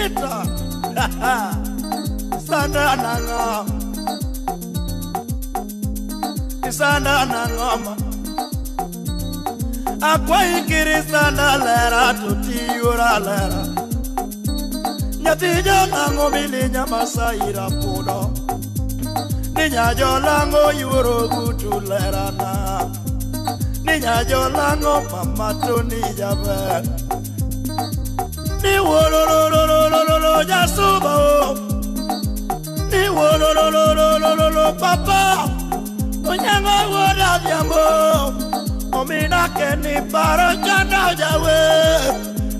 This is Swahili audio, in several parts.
Simita Sana nanga Sana nanga Akwa ikiri sana lera Tutiura lera Nyatija nango mili nyamasa ira puno Ninya jolango yuro gutu lera na Ninya jolango mama tuni jabe Ni wololololololo jasubo Ni wololololololo papa Onyango woda diambo Omina keni paro chana jawe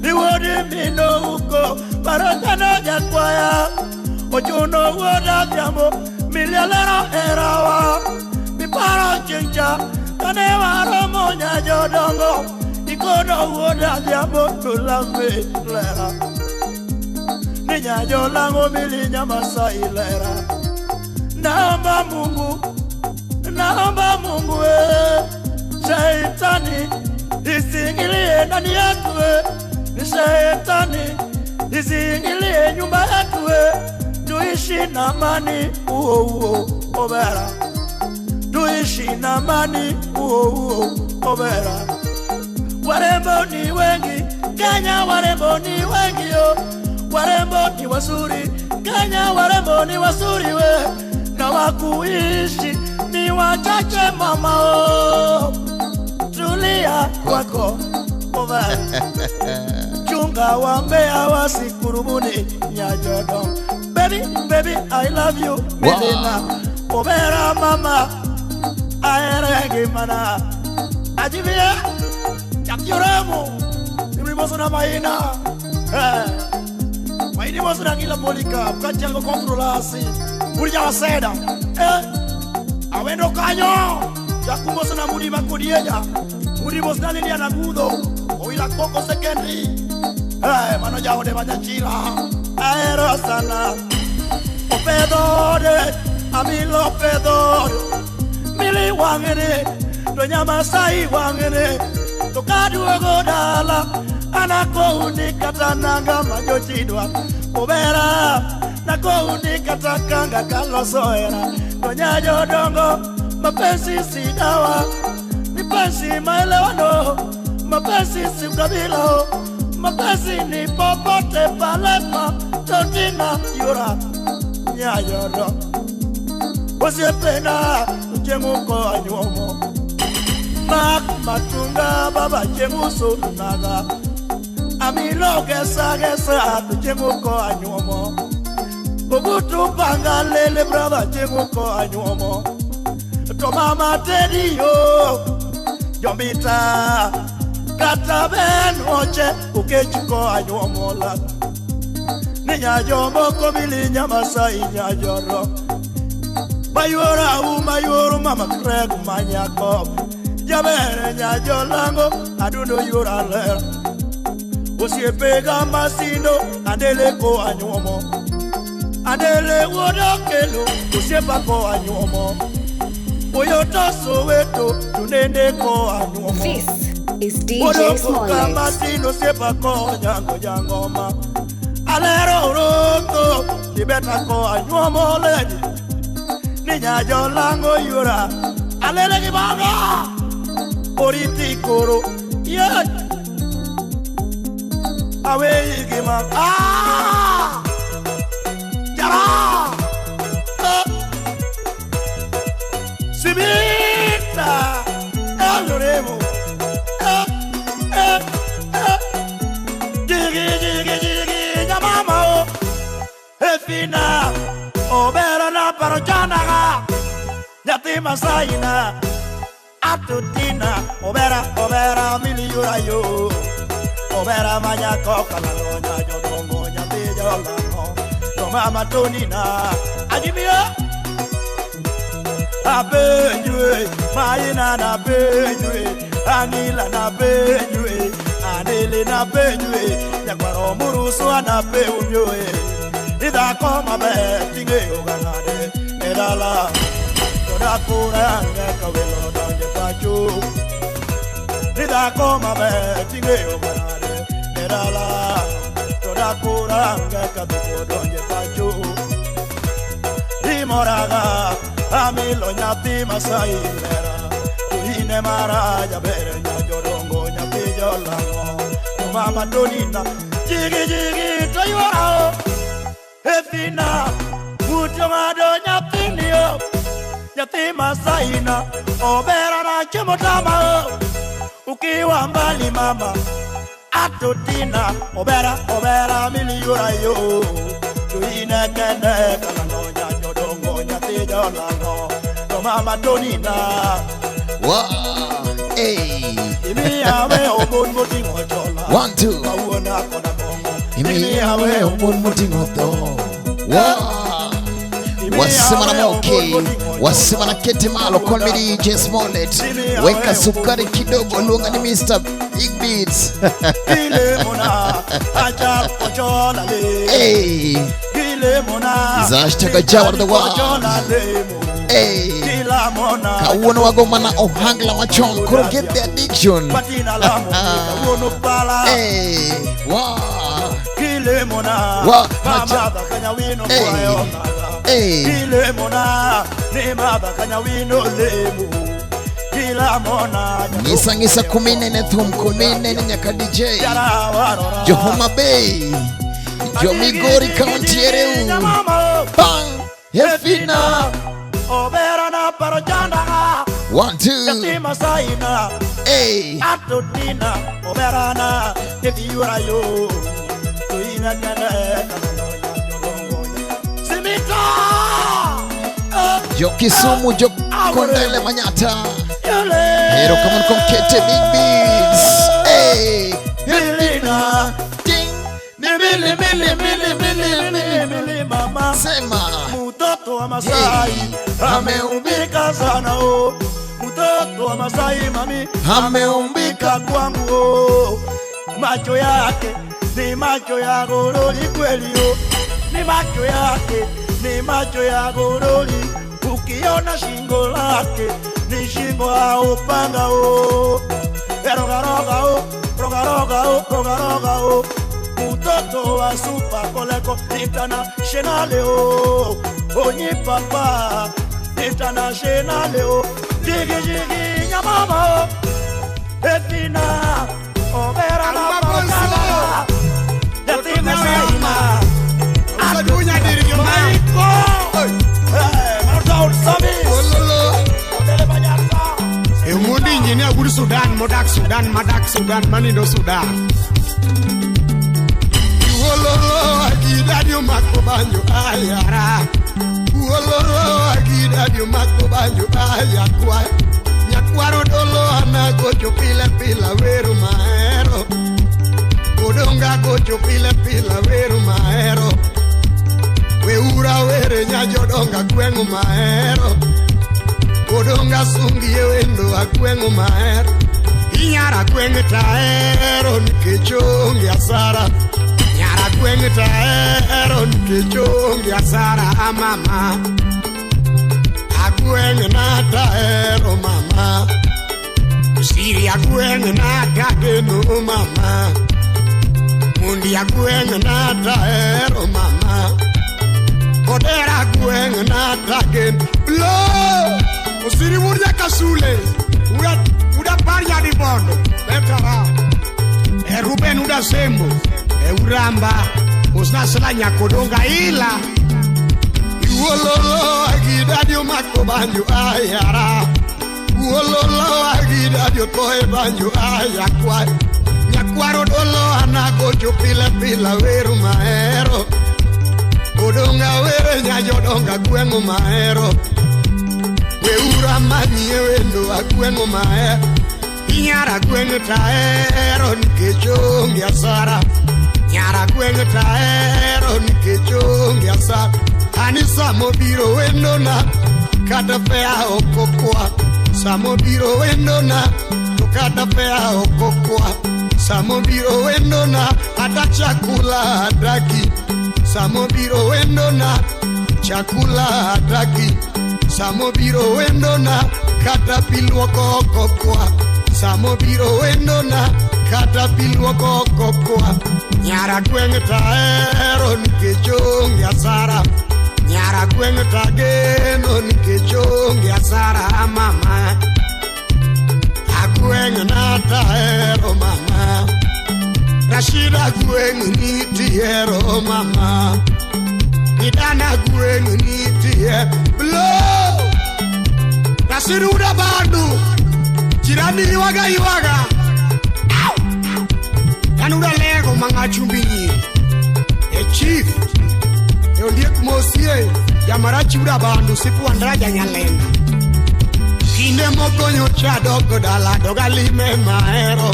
Ni wodi mino uko paro chana jakwaya Ojuno woda diambo Milialero erawa Mi paro chincha Kanewa romo nyajo dongo Ikono woda diambo Tulambe lera Ninya jolango mili nyamasa ilera Naomba Mungu Shaitani isingilie ndani yetu Ni shaitani isingilie nyumba yetu Tuishi na amani obera Tuishi na amani obera Warembo ni wengi Kenya warembo ni wengi Warembo ni wazuri Kenya warembo ni wazuri Na wakuishi ni wachache mama Tulia wako obera Chunga wambea wasikurubuni nyajodo Baby, I love you Melina Obera mama Aeregi mana Ajivia Yakioremo Imimoso na maina Maini moso na ngila molika Mkachango kontrolasi Uliya waseda Awendo kanyo Yakumoso na mudiba kodieja Mudibos na lilia na gudo Oila koko secondary Mano jao de banyachira Aero sana Opedore Amilo pedore Mili wangene Donya masai wangene Tokadu godala Anako unikata nanga majochidwa Obera Nako unikata kanga kalosoera Donya jodongo Mapensi sidawa Mapensi maelewano Mapensi sikabila Mapensi ni popote palepa Totina yura Nyayoro Wasiepena Uchemuko anyuomo Matunga baba chemuso naga Amilo gesa Uchemuko anyuomo Ogutu panga lele brava Chemuko anyuomo Tomama tedi yo Jombita Kata ben oche Ukechuko anyuomo la Ninya jombo komili nyamasa inya joro Mayoro mama kreg manyako Jabere nya jolango aduno yura lera Osiepega masindo adele ko anyuomo Adele wodo kelo osiepa ko anyuomo Oyoto soweto tunende ko anyuomo This is DJ Smallest Masindo osiepa ko jangoma Alero roko Tibeta ko anyuomo ledi Ninya jolango yura Alele kibaga Oriti koro Yet Awe igima Jara Simita Eloremo Jigi Nyamama Efina Obera na parojana Yatima saina Atutina Obera miliyura yo Obera manyako kalalonya jodongo nyate jolano Tomama tonina Ajibia Abenjwe Maina na benjwe Anila na benjwe Anile na benjwe Nyakwaro murusu na beunjwe Ida koma be tinge oganade Edala Toda kura ngekawelo donje pachu Ida koma be tinge oganade Edala Oda kuranga kaduko donje pacho Imoraga amilo nyati masai lera Tuhine maraja bere nyajodongo nyati jolango Mama donina jigi jigi toyora Efina mutomado nyati niyo Nyati masaina obera na chimotama Ukiwa mbali mama Atotina obera miliyura yo Tuine kende kalano nyajodongo nyati jolango No mama donina Wow, hey. Imi awe obon moti ngojola 1, 2. Bawona kona bongo Imi awe obon moti ngoto. Wow. Wasimana moke, wasimana kete malo, call me DJ Smollett. Weka sukari kidogo, lunga ni Mr. Big Beats. Hey, Zashtaka Jawar the world. Hey, Kawuno wagomana ohangla machon, could get the addiction. Hey, wow. Wow, hey. Kile mona ne maba kanya wino lemu kila mona Nisangisa kumine thum kumine nyaka DJ Johoma Bay Jomigori County Ereu Bang Hefina Obera na parojanda 1, 2 Yatima saina Hey Atotina Obera na Efiura yo Tuina kane Jo Kisumu, Jo Kondele Manyata Hero come on Kete Big Beats. Hey Milina Ding Mili mama Sema Mutoto wa Masai ameumbika sana o Mutoto wa Masai mami ameumbika kwangu o Macho yake ni macho ya goroli kweli o Ni macho yake ni macho ya goroli Ukiona shingo lake ni shingo ya upanga o Roga o, roga o Mutoto wa super koleko international o Onyi papa international o Jigi jigi nyamama o Efina obera na pakala Yatima saina Adunya diri yomaiko Mundi nyini aguri Sudan, modak Sudan, madak Sudan, manindo Sudan. Uololo agidadio mako banjo ayara. Uololo agidadio mako banjo ayakwa. Nyakwaro dolo anagocho pila pila weru maero. Kodonga gocho pila pila weru maero. Weura were nyajodonga kwengu maero. Kodonga sungie wendo akwengu maero. Inyara kwengu taero nikechongi asara. Nyara kwengu taero nikechongi asara mama. Akwengu na taero mama. Usiri akwengu na kageno mama. Mundi akwengu na taero mama. Kodera kwengu na kageno blow. Usiri murya kasule uda parya di bondo betara Ruben uda sembo uramba usna selanya kodonga ila Uololo agidadio mako banjo ayara Uololo agidadio tohe banjo ayakwa Nyakwaro dolo anagocho pila pila weru maero Kodonga were nyajodonga kwengu maero Weura manie wendo akwengu mae Inyara kwengu taero nikechongi asara Nyara kwengu taero nikechongi asara Anisa mobiro wendo na kata pea okokwa Samobiro wendo na kata pea okokwa Samobiro wendo na ata chakula hataki Samobiro wendo na chakula hataki Samobiro wendo na kata pilwoko kokwa Samobiro wendo na kata pilwoko kokwa Nyara gweng' tahero nikech onge asara. Nyara gweng' tageno nikech onge asara mama. Agweng' na tahero mama. Rashida gweng' nitiero mama. Idana gweng' nitiero blow. Nasiruda bandu jirani iwaga Yanuda lego manga chumbi e chief e ondiek mosie Yamara chiuda bandu sipu andraja nyalenda. Kinde mokonyo cha dogo dala dogalime mahero.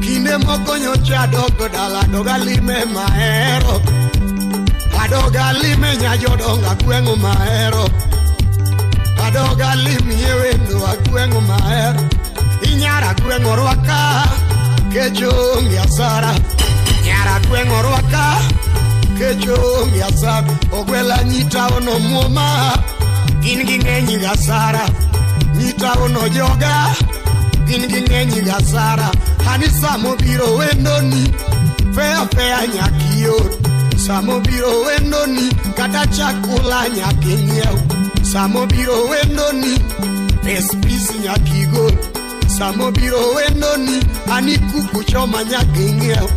Kinde mokonyo cha dogo dala dogalime mahero. Adogalime nyajodonga gweng'o mahero. Adogalime yewendo agweng'o mahero. Inyara gweng'o rwaka kecho onge asara. Nyara gweng'o rwaka kecho onge asara. Ogwela nyita ono muoma gin gi ng'eny gasara. Nyita ono joga gin gi ng'eny gasara. Hanisa mobiro wendoni fea nyakiyot. Samo biro wendoni kata chakula nyakinyiew. Samo biro wendoni pespisi nyakigol. Samo biro wendoni ani kuku choma nyakinyiew.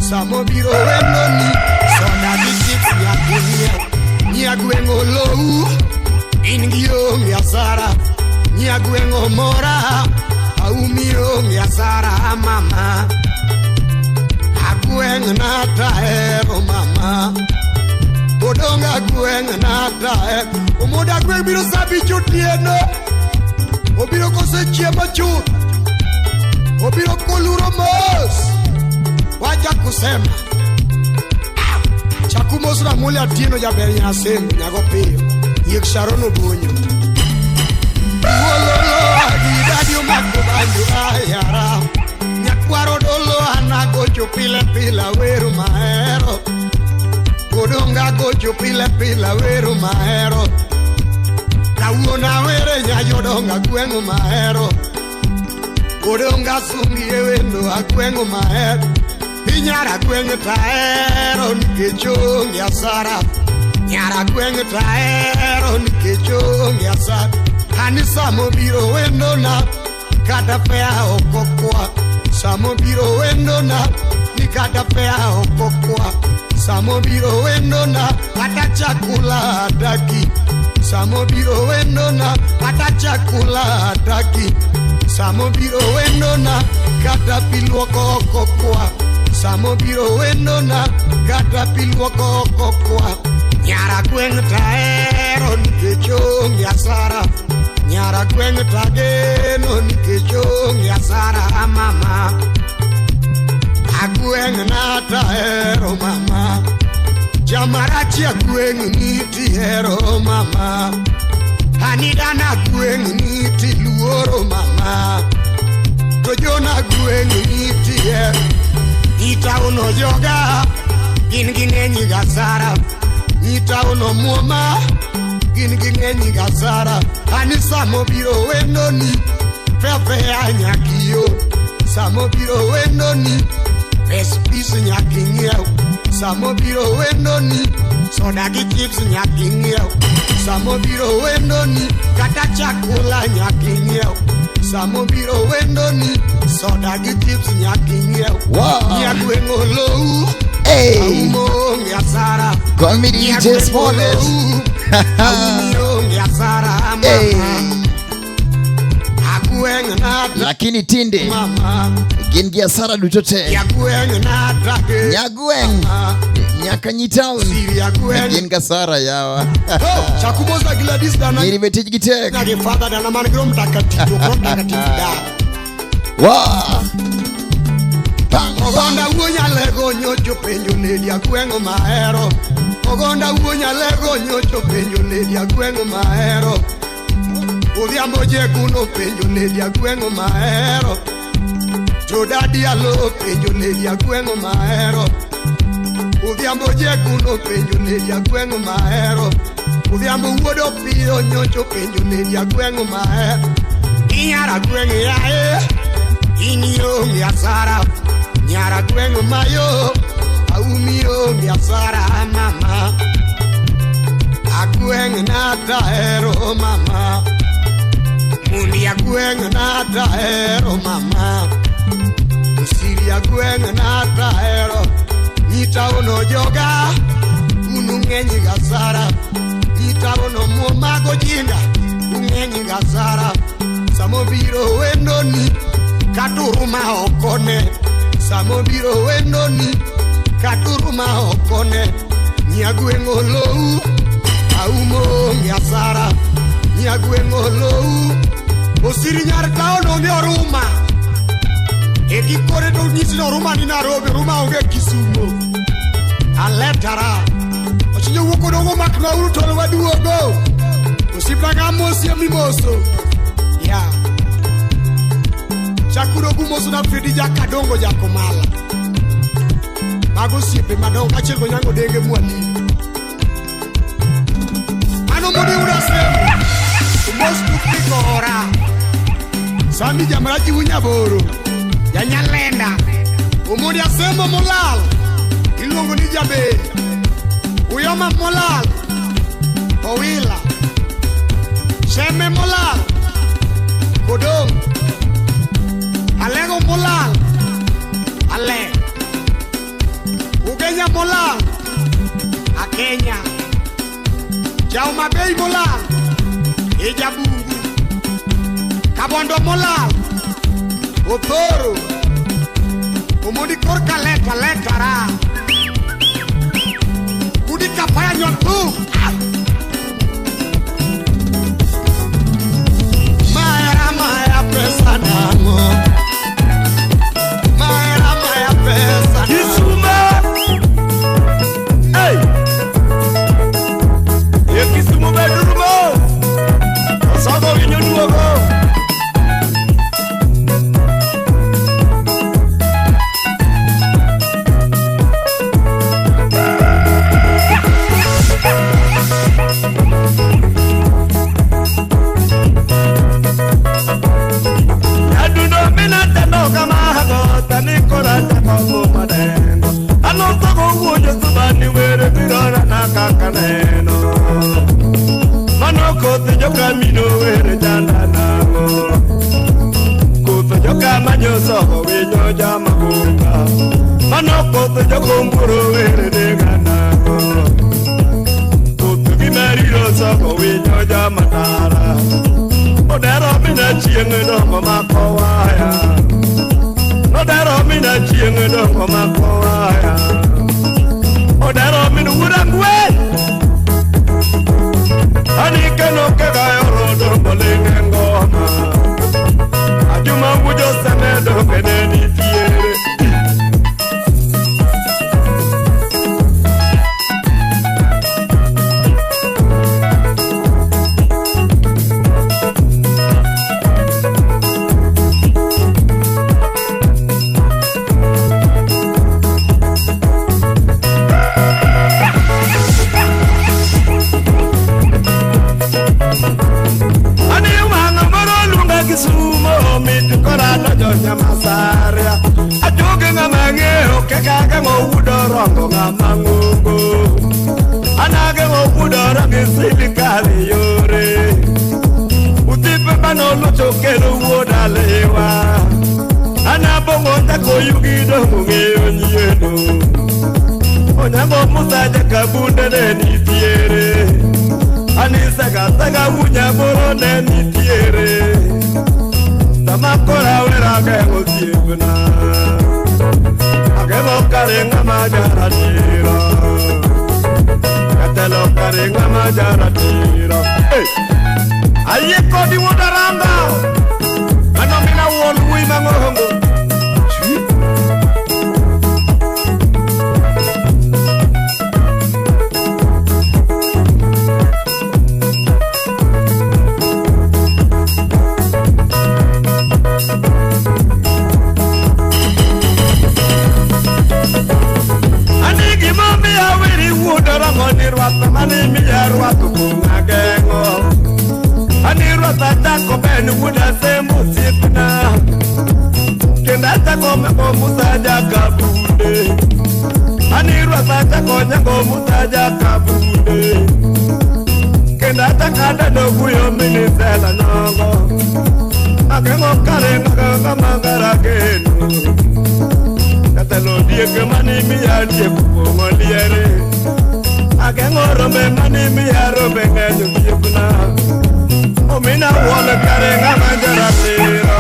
Samo biro wendoni soda bichip nyakinyiew. Nyagwengo low ingi onge asara. Nyagwengo mora aumi onge asara mama. Agweng' na tahero mama. Odonga gweng' na tahero. Omoda gweng' biro sabi chutieno. Obiro kose chiemo chut. Obiro koluro mos. Waja kusema chakumos na muli atieno jaber nyasemu nyago piyo. Yek sharono bunyo Wololo agidadi umako bandu ayara. Nyakwaro dolo anagocho pile weru mahero. Kodonga gocho pile weru mahero. Kawuona were nyajodonga gweng'o mahero. Kodonga sungi ewendo agweng'o mahero. Inyara gweng' tahero nikech onge asara. Nyara gweng' tahero nikech onge asara. Kanisa mobiro wendona kata pea okokwa. Samo biro wendona nikata pea okokwa. Samo biro wendona kata chakula hataki. Samo biro wendona kata chakula hataki. Samo biro wendona kata pilwoko okokwa. Samo biro wendona kata pilwoko okokwa. Nyara gweng' tahero nikech onge asara. Nyara gweng' tageno nikech onge asara mama. Agweng' na tahero mama. Jamarachi agweng' nitiero mama. Anidana gweng' niti luoro mama. To jona gweng' nitiero. Nyita uno joga gin gi ng'eny gasara. Nyita uno muoma gin gi ng'eny gasara. Anisa mobiro wendoni fea nyakiyot. Samo biro wendoni pespisi nyakinyiew. Samo biro wendoni soda gi chips nyakinyiew. Samo biro wendoni kata chakula nyakinyiew. Samo biro wendoni soda gi chips nyakinyiew. Nyagwengo low aumonge asara. Call me DJ Smollett. Aumonge asara mama. Agweng' na Lakini tinde mama. gengi asara dutote. Nyagweng' na tage. Nyagweng Nyakanyi town genga sara yawa. Chakumoza Gladys dana. Yiri betiji gitek. Na ge father dana man grom takatifu da. Wow. Ogonda wuonya lego nyocho penjo lady agwengo mahero. Ogonda wuonya lego nyocho penjo lady agwengo mahero. Odhiambo jekuno penjo lady agwengo mahero. Jodadi alo penjo lady agwengo mahero. Odhiambo jekuno penjo lady agwengo mahero. Odhiambo wuodo piyo nyocho penjo lady agwengo mahero. Inyara gweng' yae inionge asara. Nyara gweng' mayo Aumio miasara mama Agweng nata hero mama Mundi agweng nata hero mama Usiri agweng nata hero Nita uno joga Unungenyi gasara Nita uno mumago jinda Ungenyi gasara Samobiro wendoni Katuruma okone Samobiro wendoni Katuruma okone Nyagweng olou Aumo ngiasara Nyagweng olou Osiri nyarkao no nge oruma Eki kore to nisi oruma ni Nairobi Ruma onge Kisumu Aletara Ochinyo woko no makna uru tolo wadu ogo Osipanga mosi ya mimoso Ya Chakuro gumoso na Fredi Jakadongo Jakomala Mago siepe madongo kachego nyango denge mwali Ano mudi urasemu Umostu kiko ora Sami jamraji unyaboro Yanyalenda Umudi asemo molal Ilungu nijabe Uyoma molal Owila Sheme molal Kodong Alego molal Ale Ugenya molal Akenya Jauma Bay molal Ejabungu Kabondo molal Oporo Umudi korka letara Udi kapaya nyotu Maya pesa namo Maya pesa Kisumu Hey Ye Kisumu bedurumo Osado vinyo duogo Camino were jandana Kuto joka manyoso winyo jama kunga Mano kuto joko mburo were degana Kuto gimeriro soko winyo jama tara Odero mina chienge dongo makowaya Odero mina chienge dongo makowaya Odero mina urangwe Anike no kega yoro bolinge ngoma Ajuma wujo semedo keneni tiere Kisumu mitukora dojo nyamasaria Ajuge ngamangeo kekage ngowudorongo ngamangungu Anage ngowudorongo silikali yore Utipe manolo chokero wodalewa Anabongo tako yugido ngeo nyeno Onyango musaje kabunde neni tiere Anisega saga unyaboro neni tiere Samakora wera gengo tiebna Agemo karenga majaratira Katelo karenga majaratira Aye kodi wodaranga Anomina wolu wima ngohongo Mani mi yarwa kukunga gengo Anirwa tata kopeni wuda semu sipna Kenda tako meko musaja kabunde Anirwa sacha konya go mutaja kabunde. Kenda takada no kuyo minisela nongo. Akengo kare ngaka mangara kenu. Katalo die ke mani mi anje kupo ngoliere. Akengo rombe mani mi arobe ngenyo kiyepuna. Omina wole kare ngamangara lero.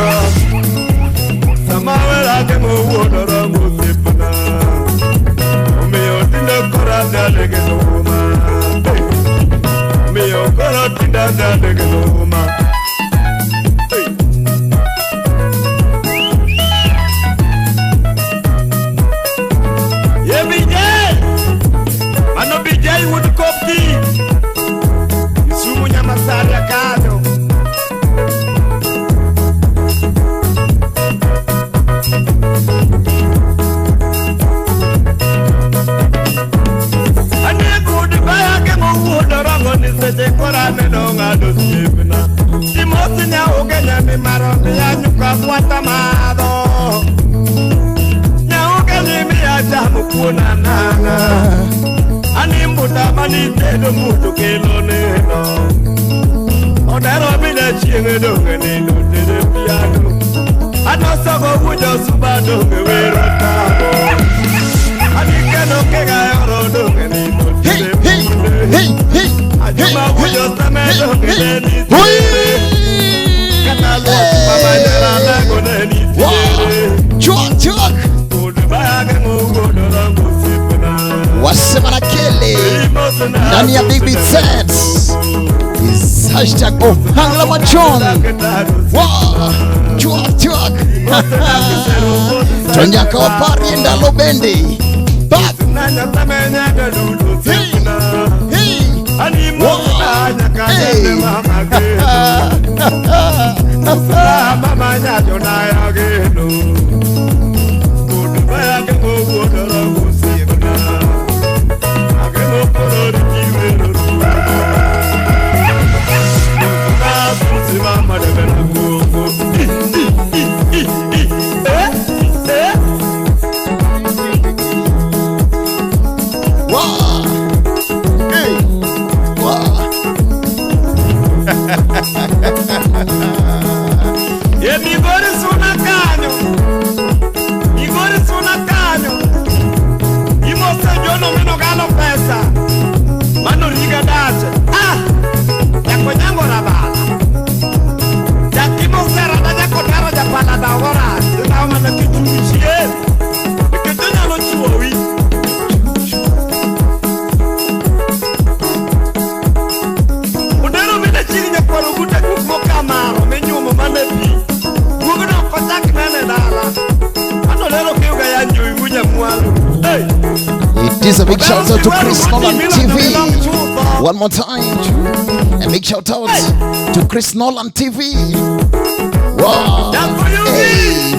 Samawela akengo wodoro musipuna. Omiyo tindo korada lege numa. Omiyo korada lege numa. Sumu nyamasari ya kado. Ane kudi baya ke mwengu dorongo niseje kora nenonga dosipina. Simosi nya ugenya ni maromi ya nyuka swata mado. Nya ugenya mi ya jamu kuna nana. Ani muda mani tedo mudu kelo neno. Odero bile chienge donge neno tede piano. Ano sabo wujo suba donge wero tabo. Ani keno kega yoro donge neno tede piano. Ajuma wujo same donge neni tede. Kata losi mama nera lago neni tede. Chuak chuak. Kudu bayage mungu dorangu sipuna. Wasema na kele ndani ya Big Beat Sets is hashtag Ohangla Machon. Wow, chuak chuak. Tonyaka wa pari ndalo bendi. Back. Hey, hey. Wow. Hey. It is a big shout out to Chris Nolan TV. One more time. A big shout out to Chris Nolan TV. Wow. Hey.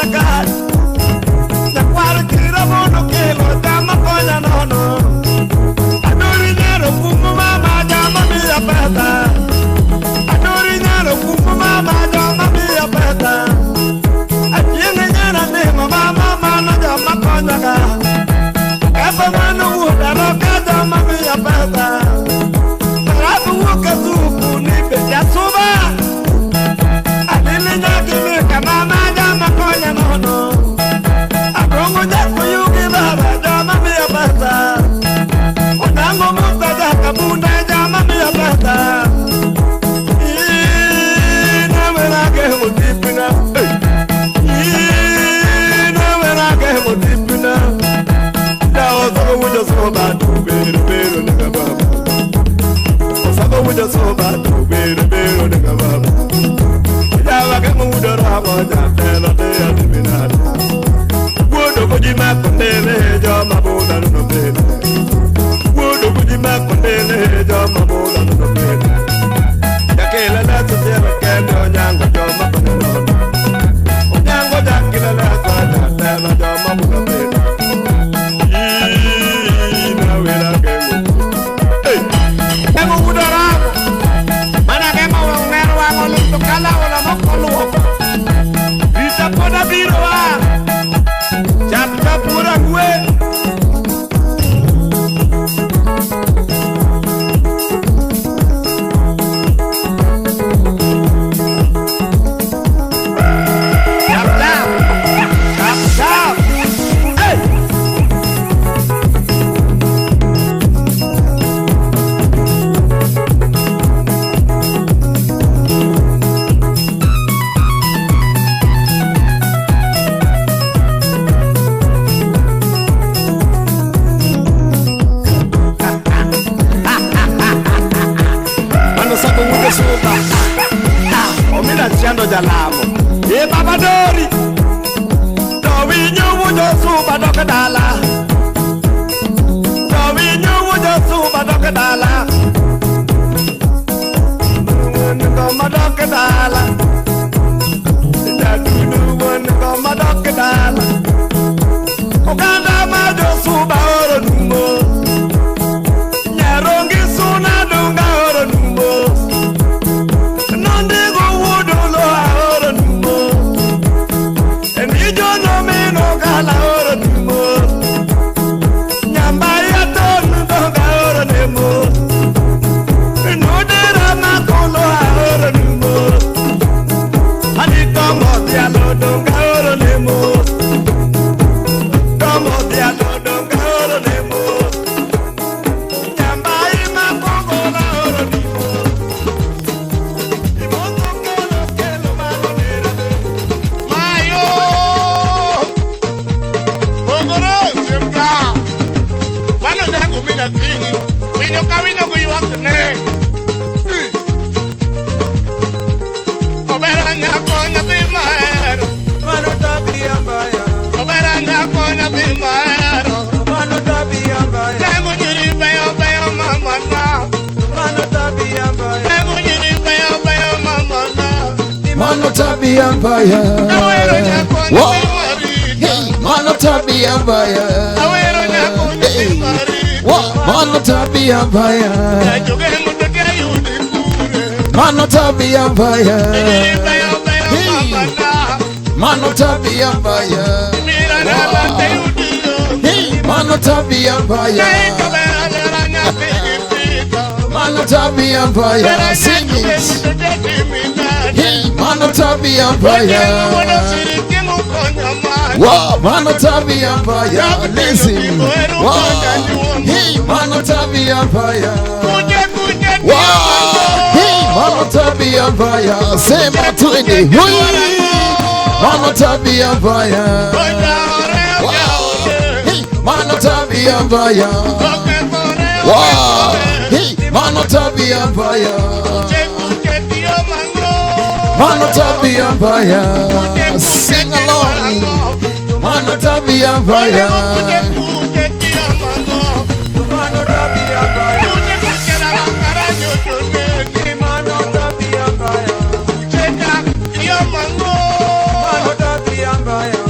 nyakari Nakwaro kira mono kelo Dama konya nono Adori nyaro kumu mama Jama miya peta Adori nyaro kumu mama Jama miya peta Atienge nyara nemo mama Mana jama konya ka Eba manu wuda roka Jama miya peta Rabu wuka suku Nipe jasuba Adili nyakime Kamama jama konya nono Abrongo nyako yugi baba Jama miya peta Unango muka jaka bunda Jama miya peta Ina wena gehu tipina Ina wena gehu tipina Dawa sako wuja soba tu Bero bero nega baba Sako wuja soba tu Bero bero nega baba Jawa kemu wuda rama Jatelo te adiminata Wudo kujima kundele Jama buda nuno pele Wudo kujima kundele Jama buda nuno pele Jakila lasa tiyala kende Onyango joma panelona Onyango jakila lasa Jatelo joma buda pele Ina wila kemu Kemu wuda rama Mana kema wangero wako Luto kala wala moko luoko Vita poda biro wa Chapta pura kwe Chando jalamo e babadori Dowinyo wujo suba doke dala Dowinyo wujo suba doke dala Niko doke dala Jadunu niko doke dala Okanda majo suba oro numo Nyarongi suna dunga oro numo Mano tabia mbaya Hey, mano tabia mbaya Hey, mano tabia mbaya Mano tabia mbaya Hey, mano tabia mbaya Hey, mano tabia mbaya Mano tabia mbaya Sing it Hey, mano tabia mbaya Wow, mano tabia mbaya Listen Wow, hey, mano tabia mbaya Wow, hey, mano tabia mbaya Sema tuende Mano tabia mbaya Wow, hey, mano tabia mbaya Wow, hey, mano tabia mbaya Mano tabia mbaya Sing along Mano tabia mbaya Mano tabia mbaya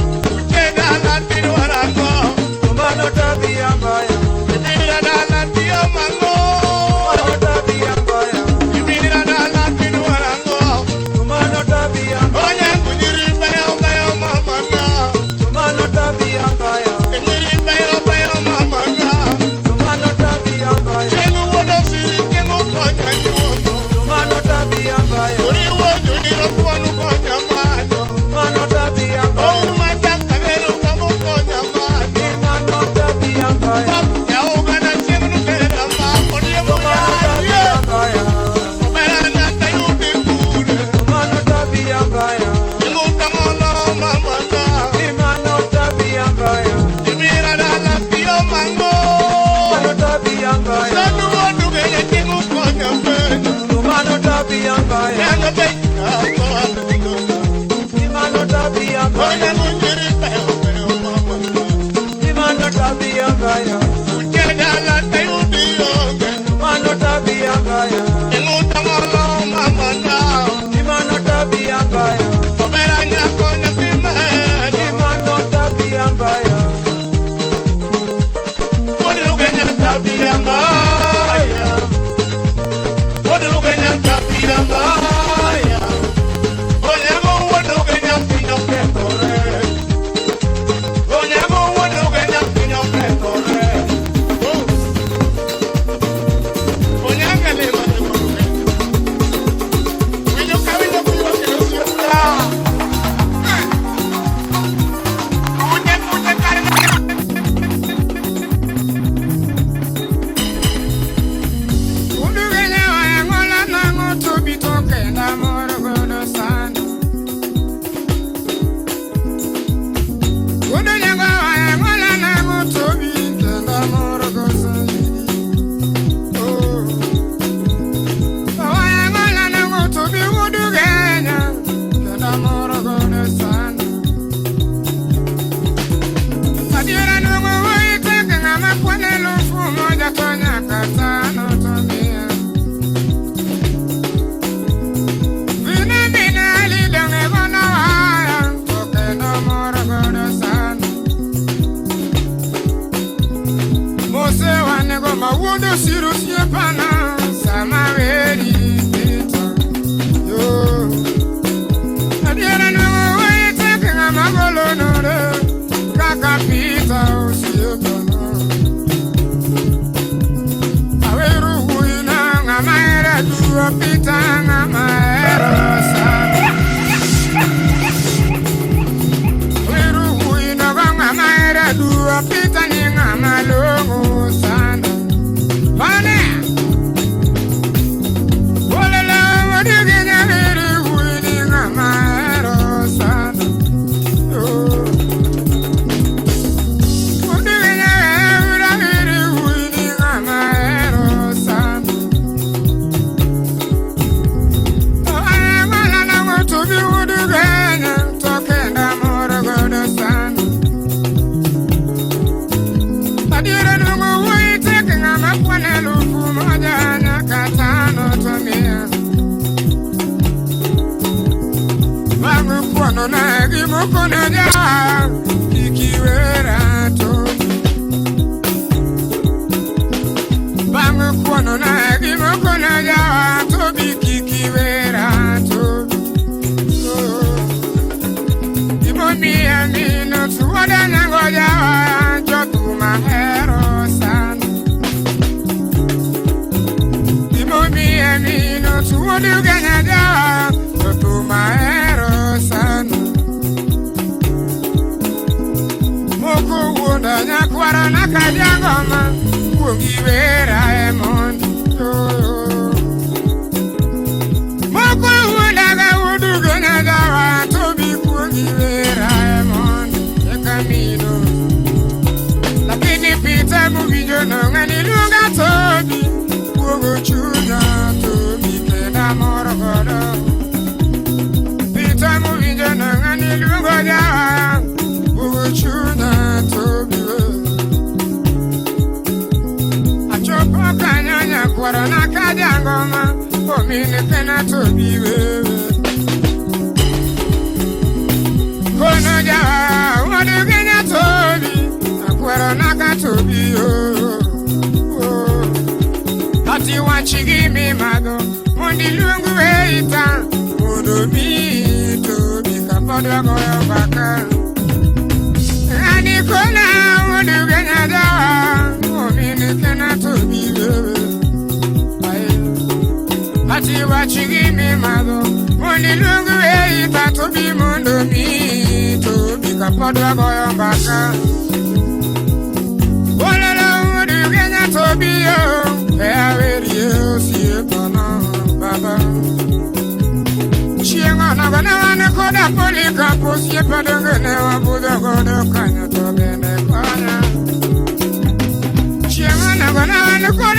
Chiang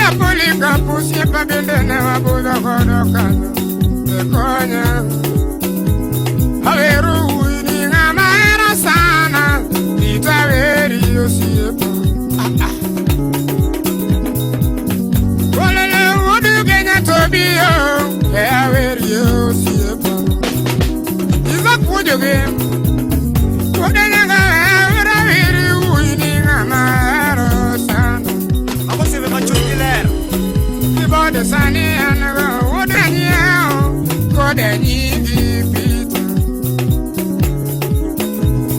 Adia polika pusi pa bendene wa buda kono kano Ekonya Aweru ini ngama era sana Itaweri yosiepa Walele udu genya tobio Aweri yosiepa Iza kujoge Kodenya nga aweri uini ngama era sana Aboseve machungilera Ibode sani anaga Wodenya Kodenyi ipita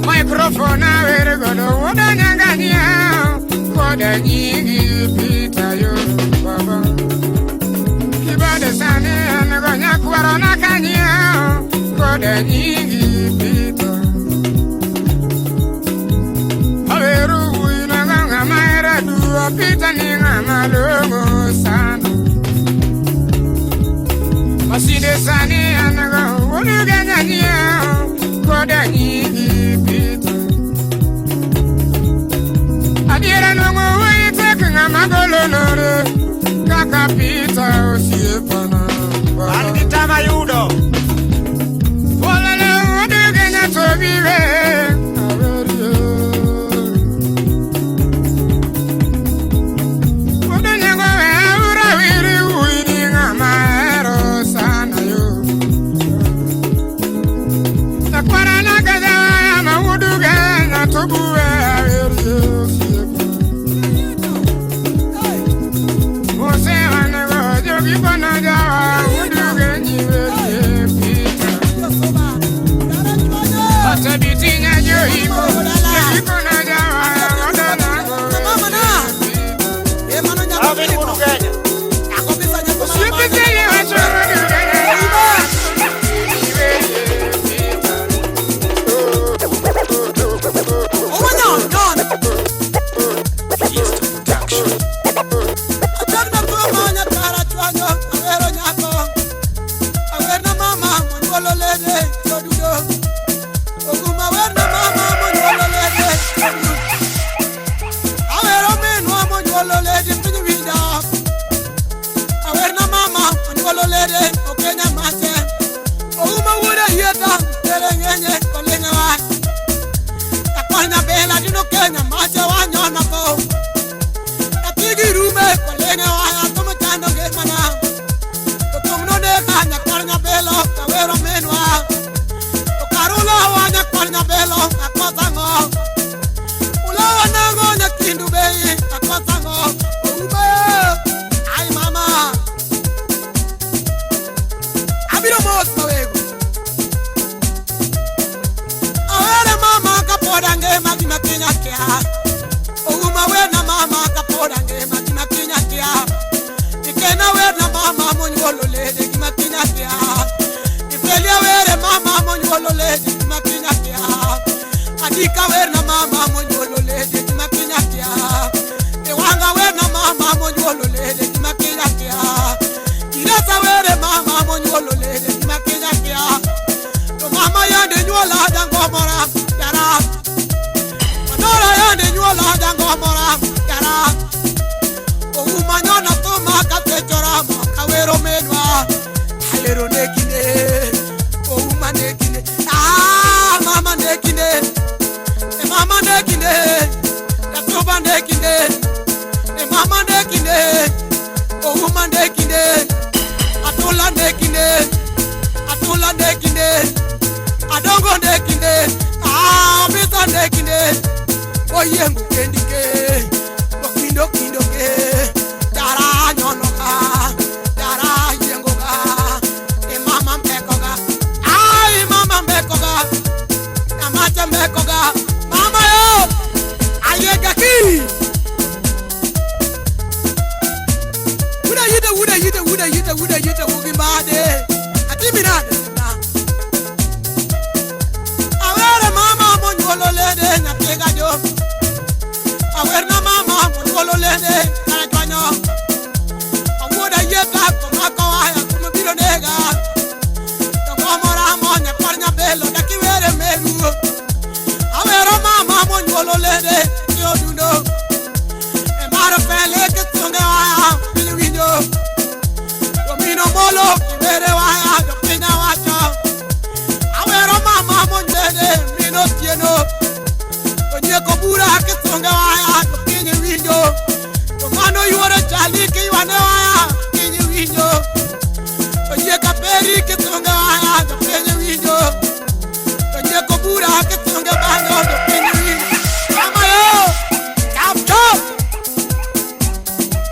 Microphone awere godo Wodenya nganya Kodenyi ipita yo baba Ibode sani anaga Nyakwaro nakanya Kodenyi ipita Aweru uina nganga maera duwa Pita ni ngama longo sana Maside sani anaga Woduganya niya Kodenyi ipita Adiera nongo Waitek ngama golonore Kaka pita osiepana Alita mayudo Walele woduganya tobiwe Awerie Woduganya gowe Urawiri uini ngama ero sana yo Nakwara nagaza ama woduganya tobuwe Awerie Mose wanego jogi kono jawa Woduganyi werie pita Atabitinya johibo Jogi kono jawa Wodanago Awe kudu Kenya Supitele wacho woduganya Ololede, yo do know. E mara fele ke tunga wa, Molo, Kibere Waya, the Pina Wacha. Awero mama monjede, Mino Tieno. Onye Kobura, Kitunga Waya, the Pina Window. Tomano, you are a Jaliki, Waya, Pina Window. Onye Kaperi, Kitunga Waya, the Pina Window. Onye Kobura, Kitunga Bano, the Pina Window. Mama yo, Cap Chop.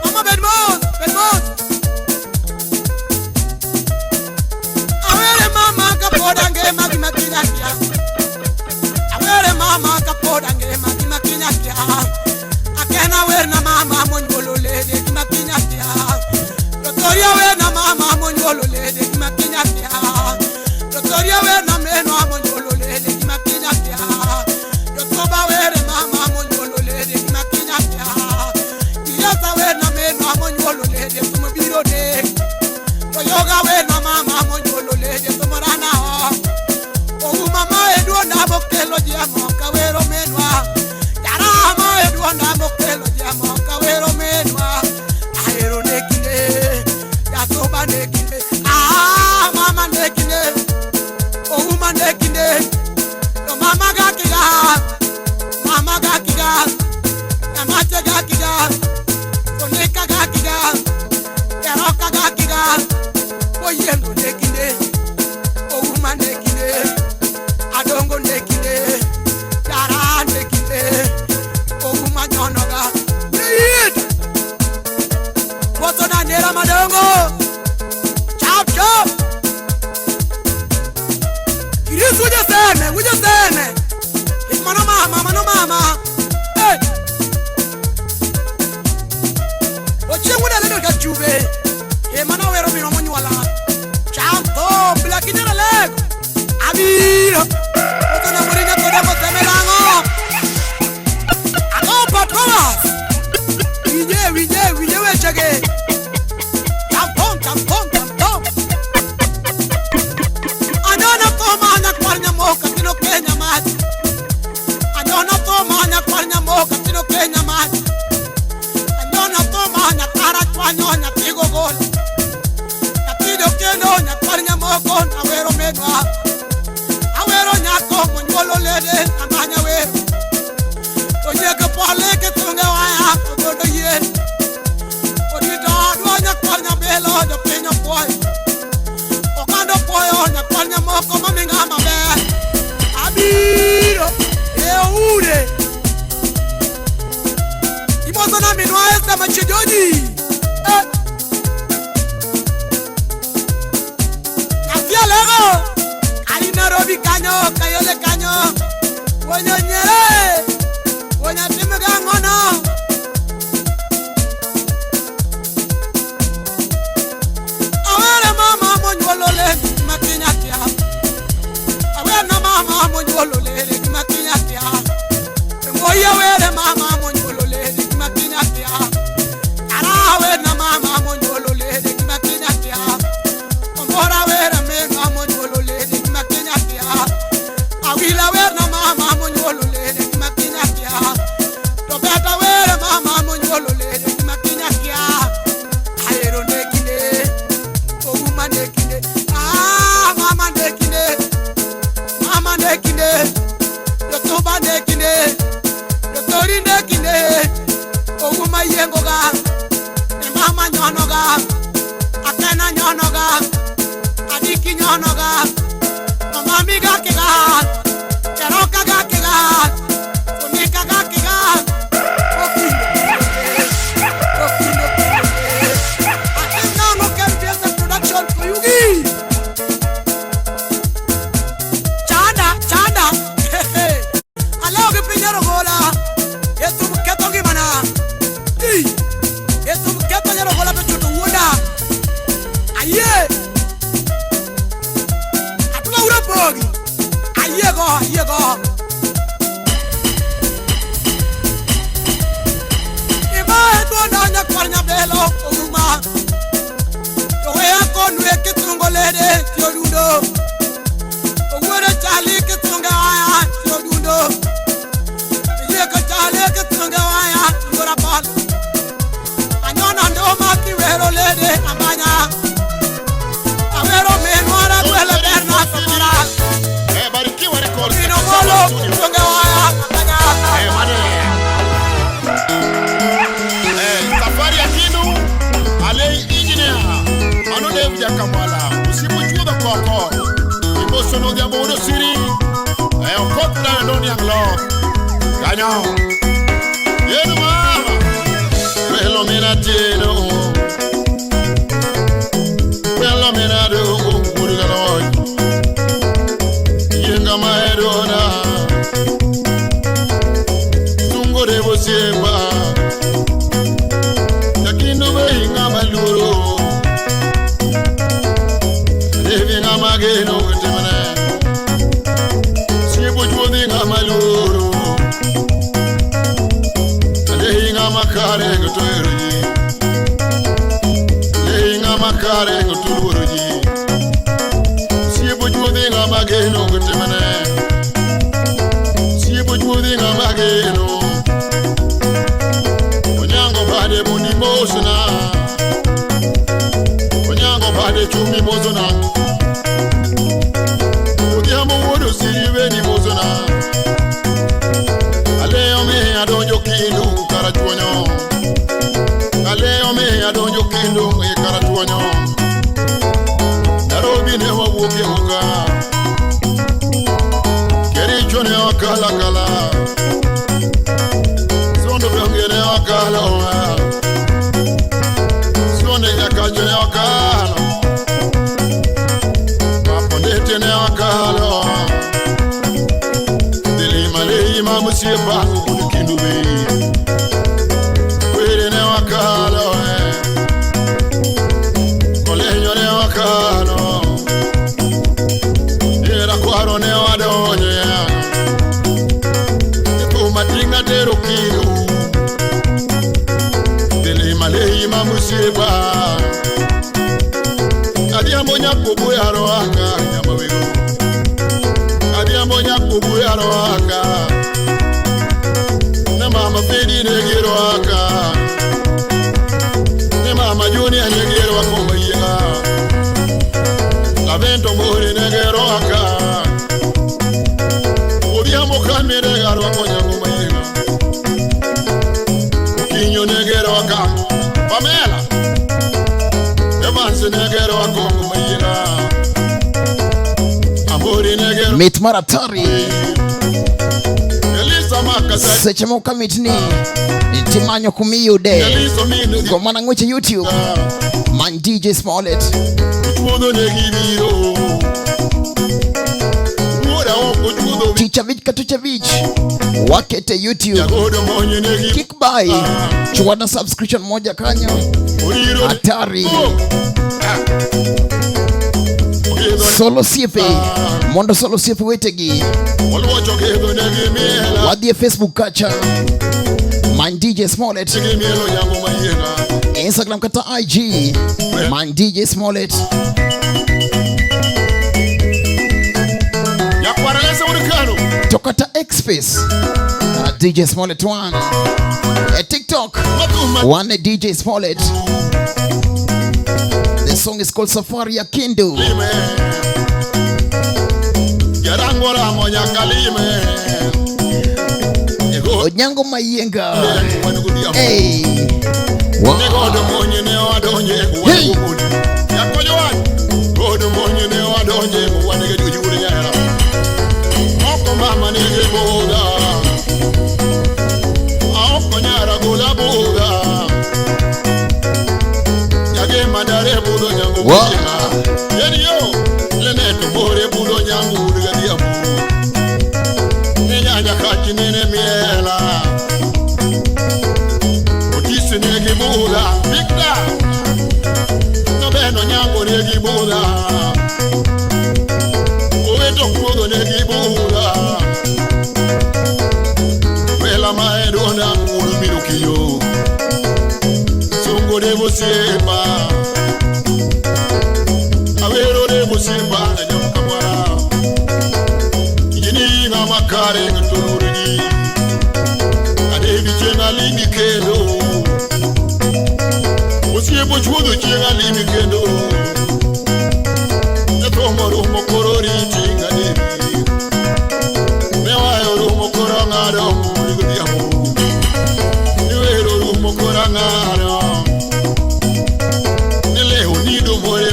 Mama Bedmos, Bedmos. Awere mama kapodange magi makinyakia. Awere mama kapodange magi makinyakia. Akena werna mama monjolo lede makinyakia. Dotoria werna mama monjolo lede makinyakia. Dotoria werna meno monjolo lede makinyakia. Dotoba were mama monjolo lede makinyakia. Iyasa werna meno monjolo lede tumubiro de. Yoga werna mama monjolo lede tumorana ho. O mama edwanda bokelo diamo kawero menwa. Yara mama edwanda bokelo diamo kawero menwa. Aero nekine, yasoba nekine. Ah mama nekine. O mama nekine. No mama gakiga. Mama gakiga. Yamache gakiga. Soneka gakiga. Yaroka gakiga. Oyendo nekine. O woman nekine. Adongo nekine. Yara nekine. O woman yonoga. Need. What's on nera madongo? Chop chop. Kirisu ujaseme. It's mano mama. Hey. Ochimuda lelo kachube. Hey mano wero bino monyuala. Champo, blakinyana lego. Abiro. Otona murina koda kotemelango. Ako patrolas. Wije wechage. Champom. Anona toma na kwarnya moka tino Kenya maji. Anona toma na kwarnya moka tino Kenya maji. Anona toma na tara twanyonya tigo gol. Katido kendo nya kwarnya moko na wero menwa. Awero nyako monjolo lede amanya wero. Onyeke pole ke tunga waya kodo yen. Odito adwanya kwarnya belo do pinyo boy. Okando poyo nya kwarnya moko maminga mabe. Abiro ure. Imozo na minwa esta machijoji. Afia lego. Ali Nairobi kanyo, kayole kanyo. Wonyo nyere. Wonya timega ngono. Awere mama monjolo le makinyakia. Awere mama monjolo le makinyakia. Moya were mama monjolo le makinyakia. Ara were mama monjolo le makinyakia. Mbora were mama monjolo le makinyakia. Awila were mama monjolo le makinyakia. Tobeta were mama monjolo le makinyakia. Aero nekine. O woman nekine. Ah mama nekine. Mama nekine. Yotoba nekine. Yotori nekine. O woman yengoga. Mama nyonoga. Akena nyonoga. Adiki nyonoga. Mama miga kiga. Keroka gakiga. Sonika gakiga. Okindo. Akena no can production for you. Chanda. Alao ke pinyero gola. Etu keto gimana. Etu keto nyero gola pe chutu wunda. Aye. Atula ura bogi. Aye go. Iba etu ndanya kwarnya belo uruma. Yoya konwe kitungo lede tiodundo. Ogwere chali kitunga waya tiodundo. Yeka chali kitunga waya ngora pal. Anyona ndoma kiwero lede ambanya. ya kamwala usipochuda koko emosono dia bodo siri e okotla ndoni anglo kanyo yenu mama pelo minatino pelo minado urigalo yenga maedona tungo de bosieba yakindo benga maluro levinga mageno temana sibo jodinga maluro levinga makare gotoeroji levinga makare goturoji sibo jodinga mageno temana sibo jodinga mageno onyango bade mundi mosna onyango bade chumi mozona odiamo wodo sirive ni mozona aleo me adonjo kindu karatuonyo aleo me adonjo kindu e karatuonyo Nairobi ne wawuke hoka Kericho ne wakala kala Sondo bengene wakala wa Sonde nyakacho ne wakala Mapondete ne wakala Dilimale ima musieba ukindu be Kwere ne wakala wa Kolenyo ne wakala Era kwaro ne wadonye Ipo matinga dero kilo Dilimale ima musieba Adiambo nyakubu ya roaka Nyamawego Adiambo nyakubu ya roaka Na mama Fedi negi roaka Na mama Junior negi roaka Mbayega Lavento Mori negi roaka Obiambo Kamire negi roaka Mbayega Kinyo negi roaka Pamela Meet Maratari Sechemo kamitni Timanyo kumiyude Gomana ngweche YouTube Man DJ Smollett Teacher Vich Wakete YouTube Kickbuy Chuwana subscription moja kanyo Atari Solo CFA Mondo Solo CFA wetegi Wadie Facebook kacha Man DJ Smollett Instagram kata IG Man DJ Smollett Tokata X-Space DJ Smollett 1 TikTok One DJ Smollett. The song is called Safari ya Kindu. Onyango Mayenga. Hey. Wow. Hey. Wow. Avero de Musimba, Kamara. Yini na makare ngturuni. Adevi chenga lini kendo. Musiebo chudo chenga lini kendo. Netomo rumo korori chenga devi. Mewa rumo korangaro ligodiamo. Niwero rumo korangaro.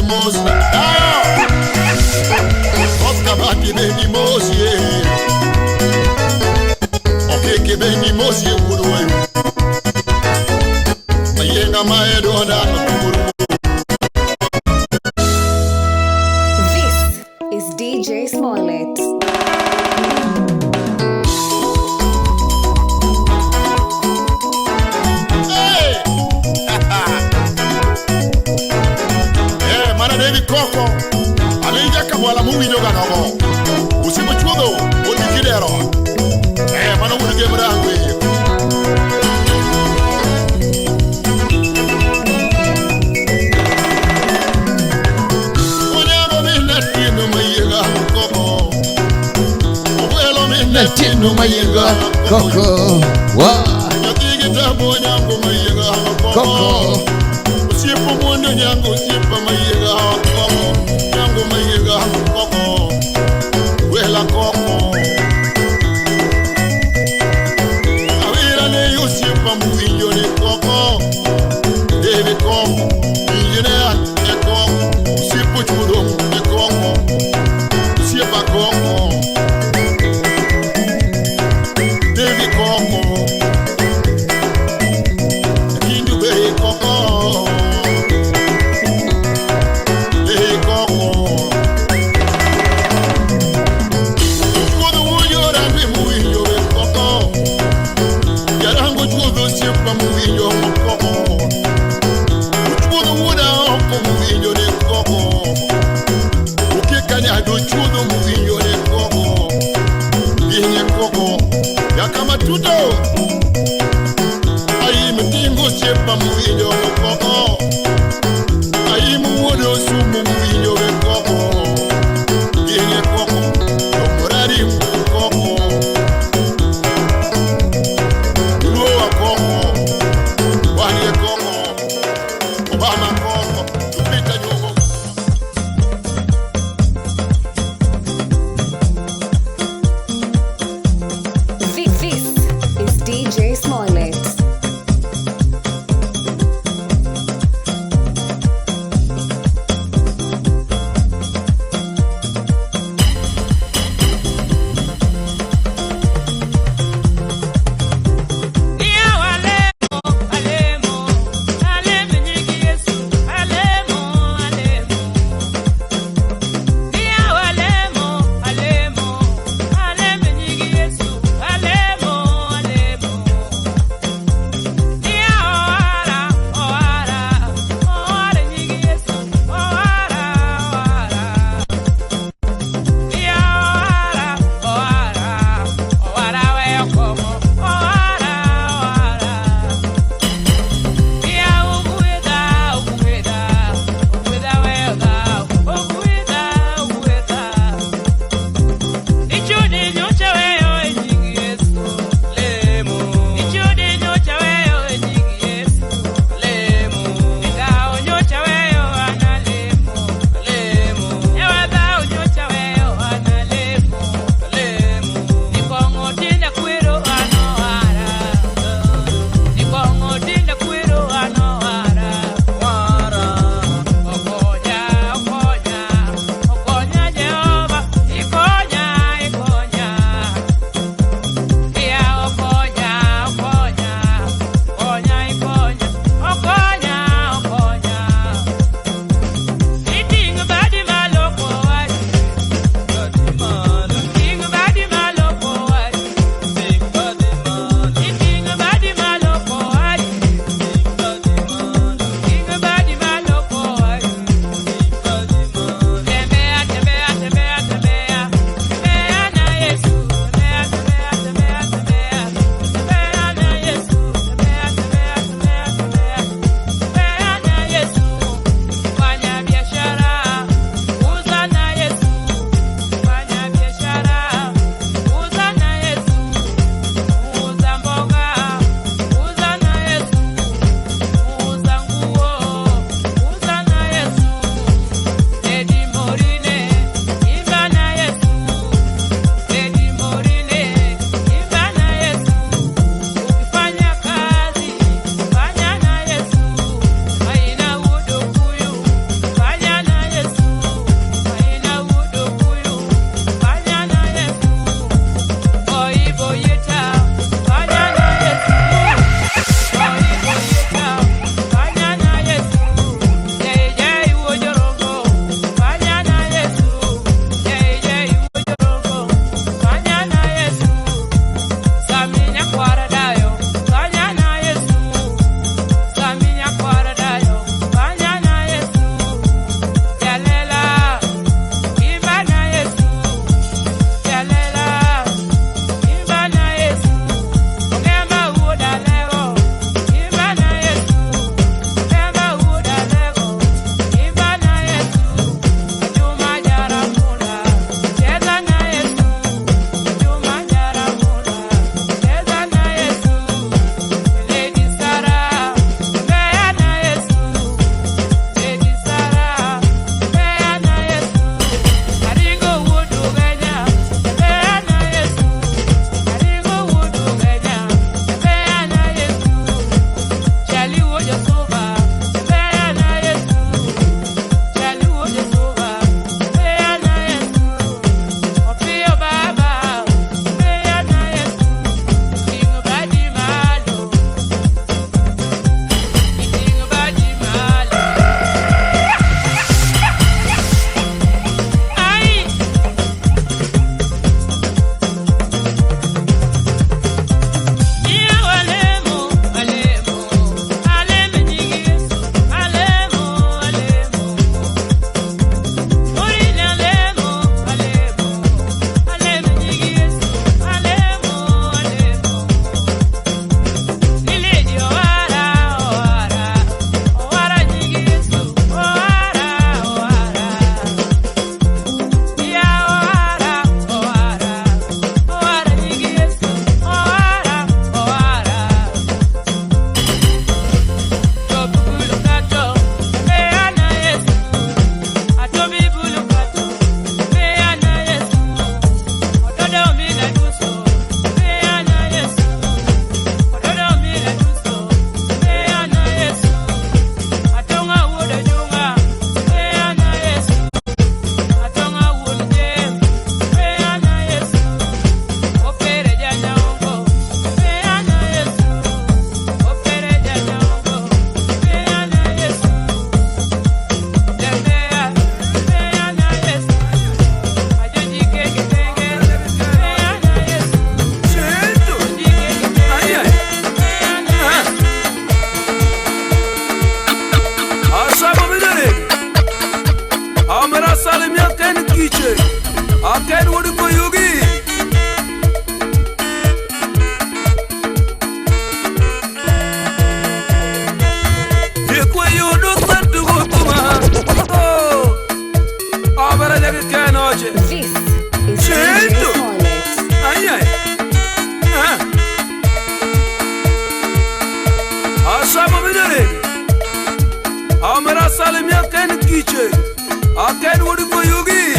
More Awera David Koko. Alinja kabwala mu video ganogo. Usimu chudo, odi kidero. Mano wudi gemra ngwe. Tino mayenga Koko wa Koko Usipo mundo nyango usipa mayenga Koko Nyango mayenga Koko Wela Koko Awira ne usipa muinyo ni Koko David Koko Injinea ne Koko Usipo chudo ne Koko Usipa Koko Koko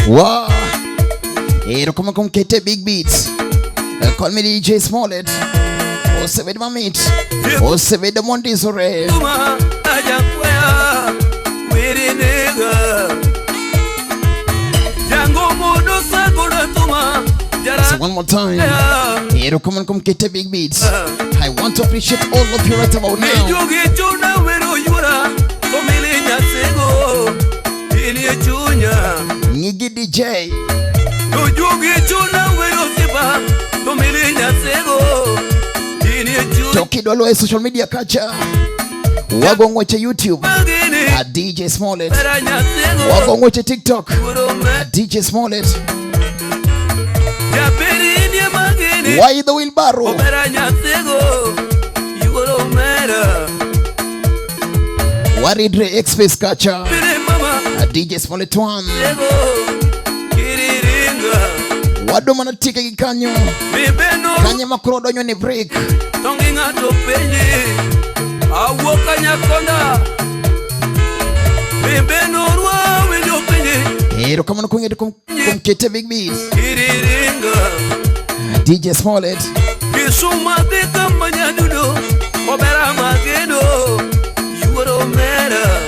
Wow. Kama kumkete Big Beats. Call me DJ Smollett. Osebede Mamit. Osebede Mondizore. So one more time. Come on, kumkete Big Beats. I want to appreciate all of you right about now. Nigi DJ. Toki Dolo social media culture. Wagongweche YouTube at DJ Smollett. Wagongweche TikTok at DJ Smollett. Why the wheelbarrow? Waridre X-Face culture at DJ Smollett 1. Wado manatika kikanyo kanya makrodo nyone break tongi ngato penye awoka nyakonda bebe norwa wejo penye kama nukunge kumkete Big Beats DJ Smollett kisuma de kamanya dudo obera magedo yuoro mera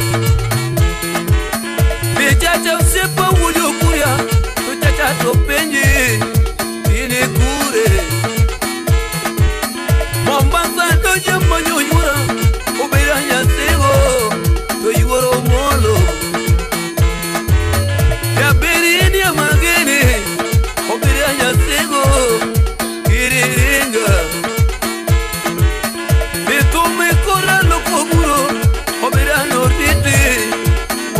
bejaja sepa wujo kuya to penye ine kure Mombasa to jamba nyura obera nyasego to yuoro molo ya beri ni magene obera nyasego kiriringa betume kora lokoguro obera nordite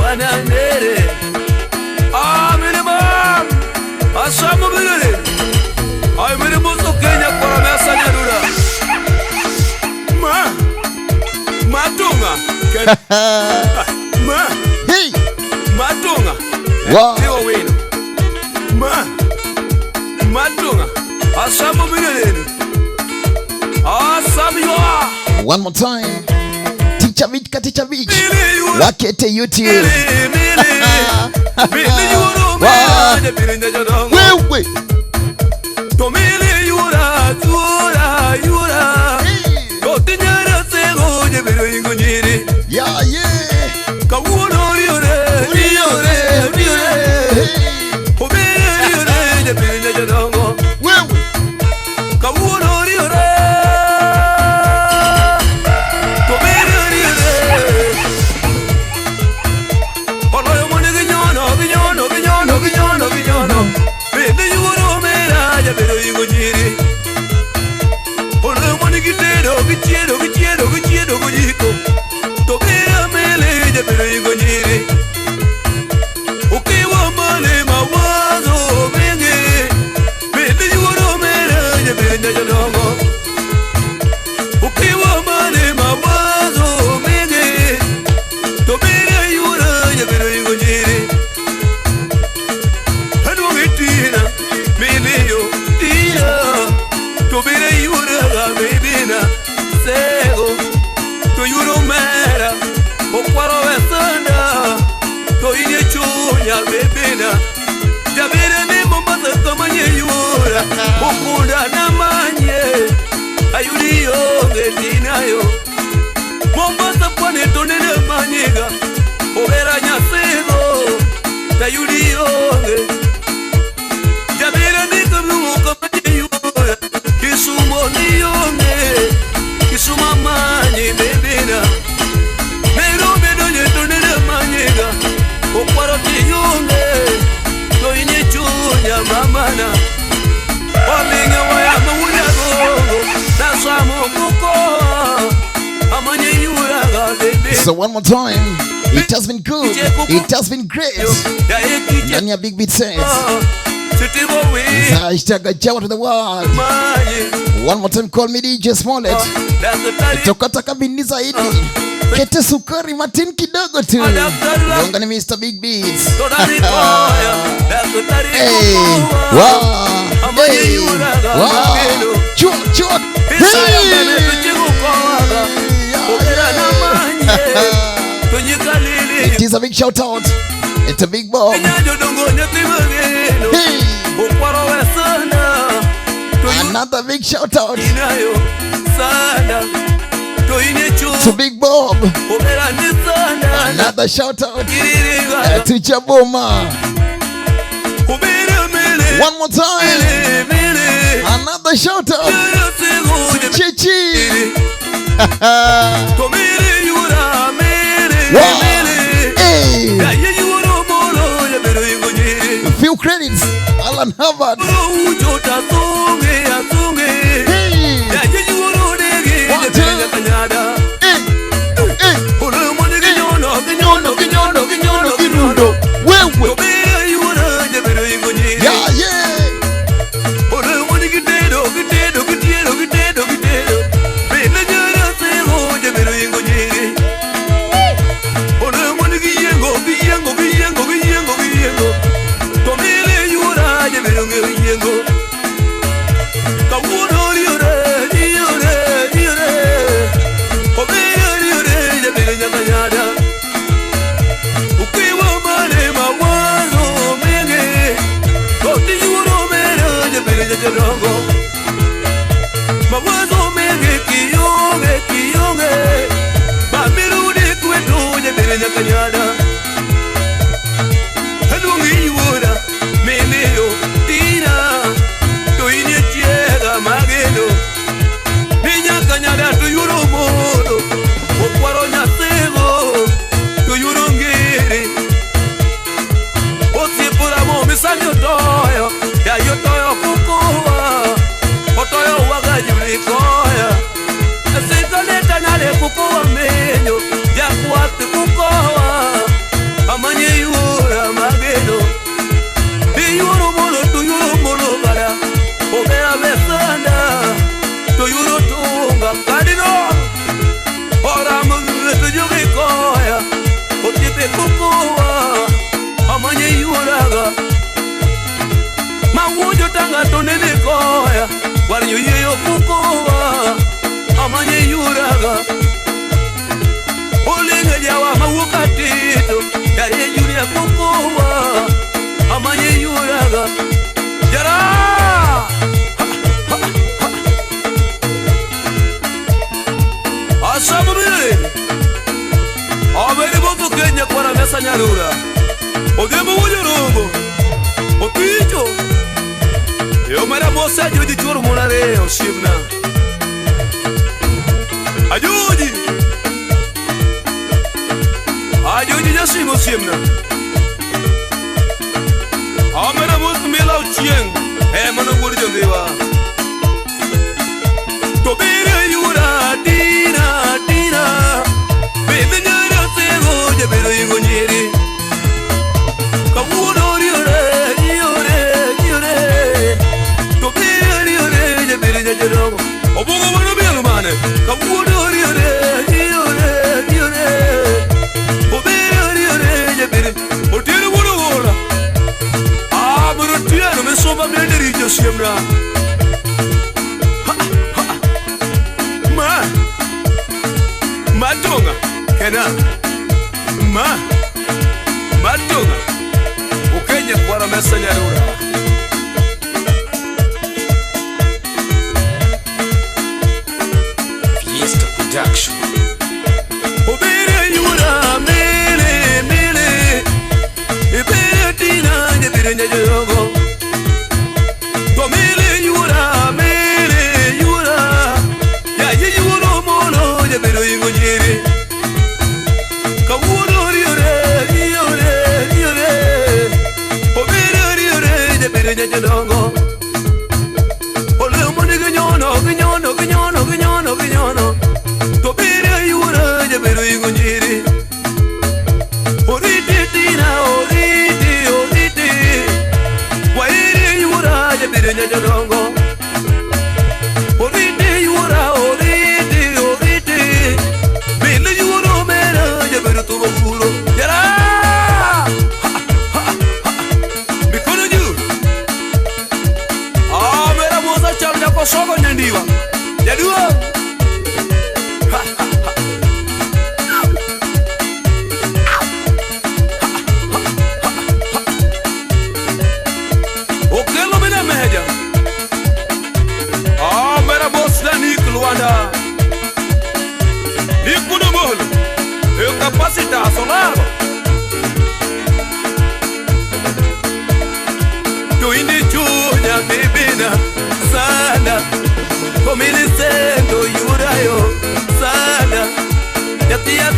wananere Asamu bilele ay mere mozo Kenya kwa mesa nyadura matunga hey matunga wow Tiwa wino matunga asamu bilele asamu yoa one more time Teacher Beach Wakete YouTube Wewe Tomili yura tura yura Kotinyara sego jebero ingonyiri yeah Kawuno yure Obere yure jebero jadongo Wewe Kawuno yure Ukunda na manye ayuri yoge dinayo Mombasa pwane tonene manyiga obera nyasego ayuri yoge Jabira nika mnuka manyura Kisumo niyonge Kisuma manye bebina Nairobi donye tonene manyiga Okwaro tiyonge Toine chunya mamana Olinga waya mawuyago Nasamo kuko Amanye yuraga baby So one more time it has been good it has been great Ndani ya Big Beat says Zaishtaga jawa to the world one more time call me DJ Smollett Tokata bini zaidi Kete sukari Martin kidogo tu Yonga ni Mr. Big Beats Hey wow Hey wow Chua Hey It is a big shout out. It's a big Bob. Hey. Another big shout out to Big Bob. Another shout out to Chaboma. One more time. Another shout out to Chichi. Wow. Hey. A few credits. Alan Harvard. Hey.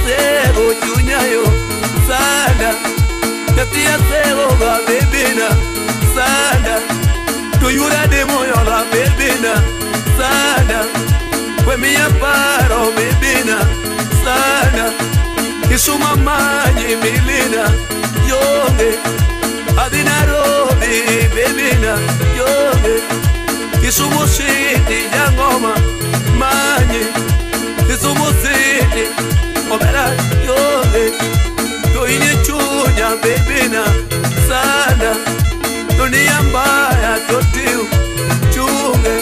sego chunyayo sana Katia sego ga bebina sana Tuyura de moyo la bebina sana Kwemi ya paro bebina sana Kisuma manyi milina yonge Adina robi bebina yonge Kisumu city jangoma manyi Kisumu city obera yonge Toini chunya bebina sana Dunia mbaya totiu chunge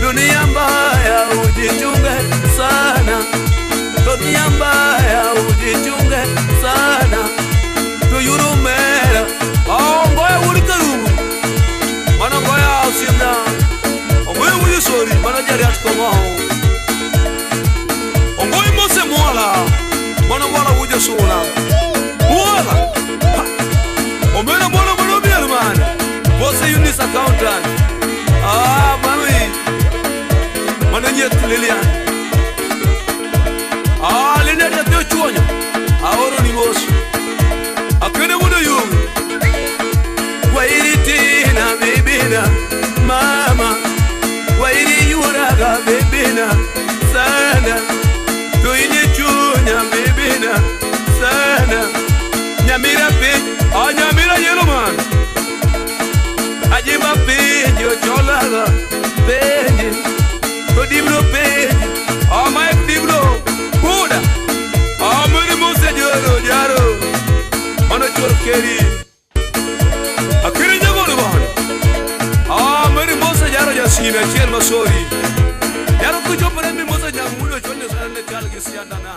Dunia mbaya ujichunge sana Dunia mbaya ujichunge sana Tuyurumera Ngoya ulikarumu Mana ngoya ausimna Ngoya ulisori Mana jari atukomaho Ngoya mose mwala Mana mwala uja suna Mwala Omena mwala mwala miyaru man Mose Yunis accountant mami Mana nyet Lilian Lina dia teo chuonyo Aoro ni mosu Akene muda yung Wairi tina bebina Mama Wairi yuraga bebina Sana Tuini chunya bebina Sana Nyamira pinj Nyamira yelo man Ajimba pinj Yo cholaga Pinj Kodiblo pinj Maek diblo Buda Amiri mose jaro Mana chor keri Akiri jago ni bahane Amiri mose jaro jasina Chiel masori Jaro kujo paremi mose jamuno Chone sarane chal gisianda na